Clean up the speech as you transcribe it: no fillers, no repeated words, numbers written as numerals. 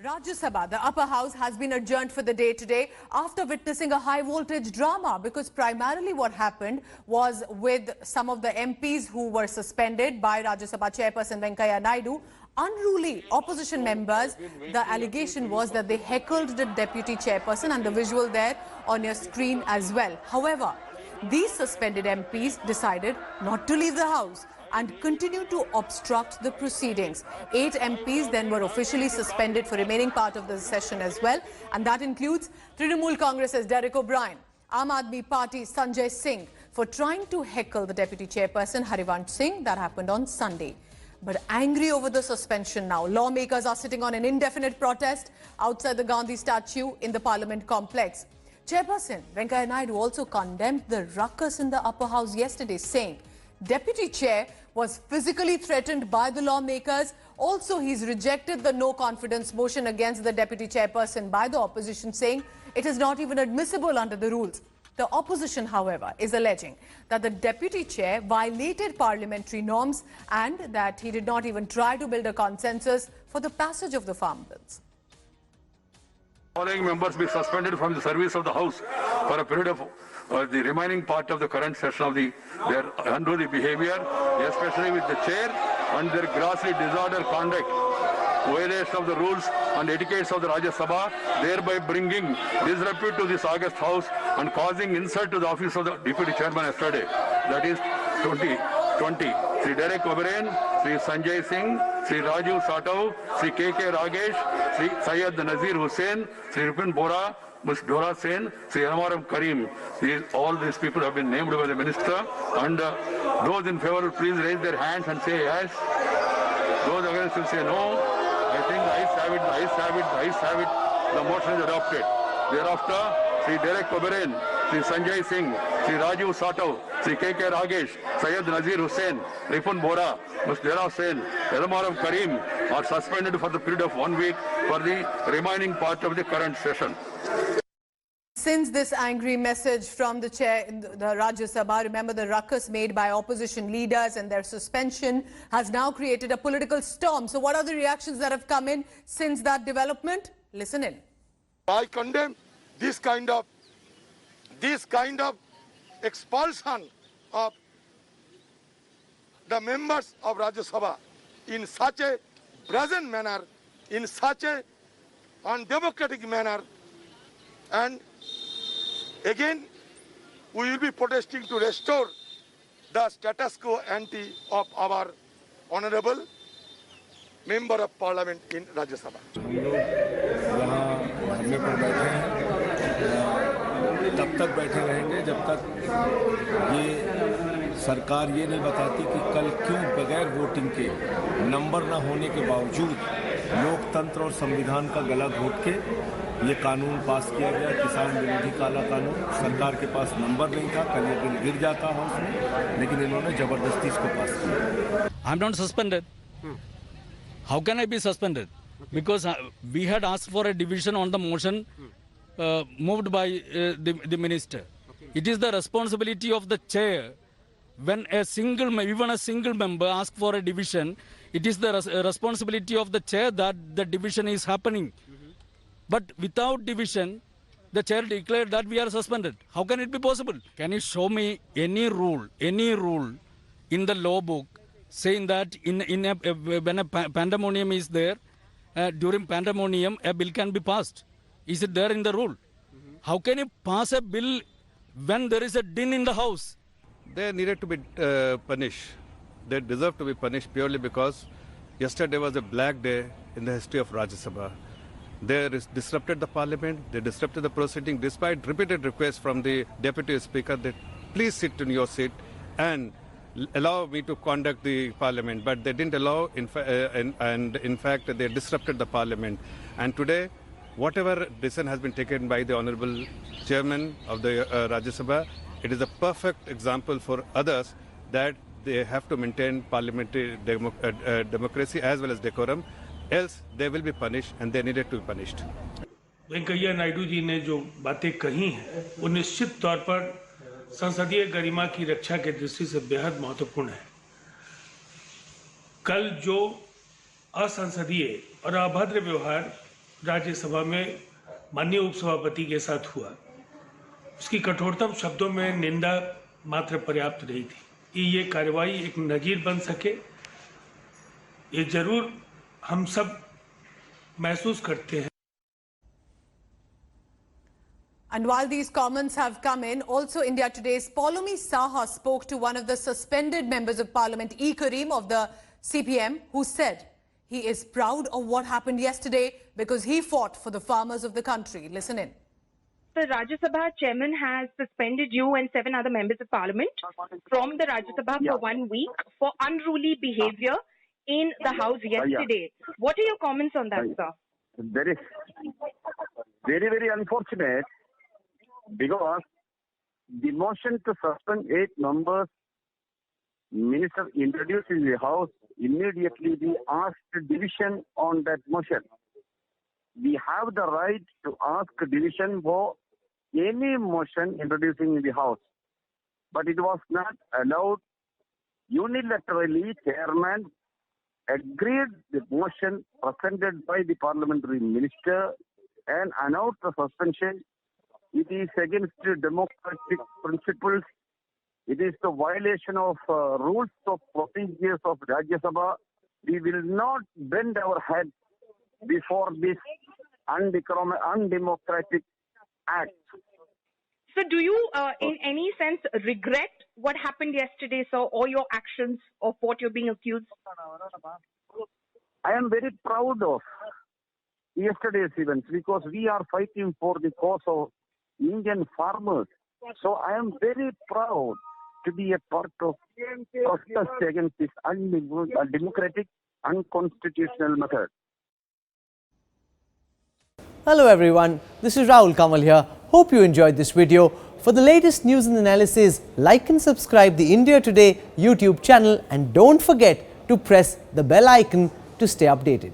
Rajya Sabha, the upper house, has been adjourned for the day today after witnessing a high-voltage drama, because primarily what happened was with some of the MPs who were suspended by Rajya Sabha Chairperson Venkaiah Naidu, unruly opposition members. The allegation was that they heckled the deputy chairperson, and the visual there on your screen as well. However, these suspended MPs decided not to leave the house and continue to obstruct the proceedings. 8 MPs then were officially suspended for remaining part of the session as well, and that includes Trinamool Congress's Derek O'Brien, Aam Aadmi Party Sanjay Singh for trying to heckle the deputy chairperson Harivansh Singh. That happened on Sunday. But angry over the suspension now, lawmakers are sitting on an indefinite protest outside the Gandhi statue in the Parliament complex. Chairperson Venkaiah Naidu also condemned the ruckus in the upper house yesterday, saying Deputy Chair was physically threatened by the lawmakers. Also, he's rejected the no confidence motion against the Deputy Chairperson by the opposition, saying it is not even admissible under the rules. The opposition, however, is alleging that the Deputy Chair violated parliamentary norms and that he did not even try to build a consensus for the passage of the farm bills. Following members be suspended from the service of the House for a period of the remaining part of the current session of their unruly behavior, especially with the chair, and their grossly disorder conduct, violation of the rules and etiquettes of the Rajya Sabha, thereby bringing disrepute to this august House and causing insult to the office of the Deputy Chairman yesterday. That is 2020. Sri Derek O'Brien, Sri Sanjay Singh, Sri Raju Satau, Sri K.K. Ragesh, Sri Syed Nazir Hussain, Sri Ripin Bora, Ms. Dora Sen, Sri Anwaram Karim. All these people have been named by the minister, and those in favor will please raise their hands and say yes. Those against will say no. I think the ayes have it, the ayes have it, the ayes have it. The motion is adopted. Thereafter, Sri Derek O'Brien, Sri Sanjay Singh, Sri Raju Satau, Sri K.K. Ragesh, Syed Nazir Hussain, Ripun Bora, Ms. Dora Sen, Anwaram Karim are suspended for the period of 1 week for the remaining part of the current session. Since this angry message from the chair in the Rajya Sabha, remember the ruckus made by opposition leaders and their suspension has now created a political storm. So what are the reactions that have come in since that development? Listen in. I condemn this kind of expulsion of the members of Rajya Sabha in such a brazen manner, in such a undemocratic manner, and again we will be protesting to restore the status quo ante of our honorable member of parliament in Rajya Sabha. हम लोग यहाँ धरने पर बैठे हैं, तब तक बैठे रहेंगे जब तक ये सरकार ये नहीं बताती कि कल क्यों बगैर वोटिंग के, नंबर न होने के बावजूद लोकतंत्र और संविधान का गला घोट के ये कानून पास किया गया, किसान विरोधी काला कानून। सरकार के पास नंबर नहीं था, कल ये बिल गिर जाता हाउस में, लेकिन इन्होंने जबरदस्ती इसको पास किया। I am not suspended. How can I be suspended? Because we had asked for a division on the motion moved by the minister. It is the responsibility of the chair. When even a single member asks for a division, it is the responsibility of the chair that the division is happening. But without division, the chair declared that we are suspended. How can it be possible? Can you show me any rule in the law book saying that when a pandemonium is there, during pandemonium, a bill can be passed? Is it there in the rule? How can you pass a bill when there is a din in the house? They needed to be punished. They deserve to be punished purely because yesterday was a black day in the history of Rajya Sabha. They disrupted the parliament, they disrupted the proceeding despite repeated requests from the deputy speaker that please sit in your seat and allow me to conduct the parliament. But they didn't allow, and in fact they disrupted the parliament. And today, whatever decision has been taken by the honorable chairman of the Rajya Sabha, it is a perfect example for others that they have to maintain parliamentary democracy as well as decorum. Else they will be punished, and they needed to be punished. Venkaiah Naidu ji ने जो बातें कही हैं वो निश्चित तौर पर संसदीय गरिमा की रक्षा के दृष्टि से बेहद महत्वपूर्ण है। कल जो असंसदीय और अभद्र व्यवहार राज्यसभा में माननीय उपसभापति के साथ हुआ, उसकी कठोरतम शब्दों में निंदा मात्र पर्याप्त नहीं थी कि ये कार्रवाई एक नजीर बन सके। ये जरूर हम सब महसूस करते हैं। And while these comments have come in, also India Today's Poulomi Saha spoke to one of the suspended members of parliament, E. Karim of the CPM, who said he is proud of what happened yesterday because he fought for the farmers of the country. Listen in. The Rajya Sabha chairman has suspended you and 7 other members of parliament from the Rajya Sabha for 1 week for unruly behavior in the house yesterday. What are your comments on that, sir? That is very, very unfortunate because the motion to suspend 8 members, minister introduced in the house, immediately we asked division on that motion. We have the right to ask division for any motion introducing in the house, but it was not allowed. Unilaterally, chairman agreed the motion presented by the parliamentary minister and announced the suspension. It is against democratic principles. It is the violation of rules of procedures of Rajya Sabha. We will not bend our head before this undemocratic act. So do you, in any sense, regret what happened yesterday, sir, or your actions of what you're being accused? I am very proud of yesterday's events because we are fighting for the cause of Indian farmers. So I am very proud to be a part of protest against this undemocratic, unconstitutional method. Hello everyone, this is Rahul Kamal here. Hope you enjoyed this video. For the latest news and analysis, like and subscribe the India Today YouTube channel and don't forget to press the bell icon to stay updated.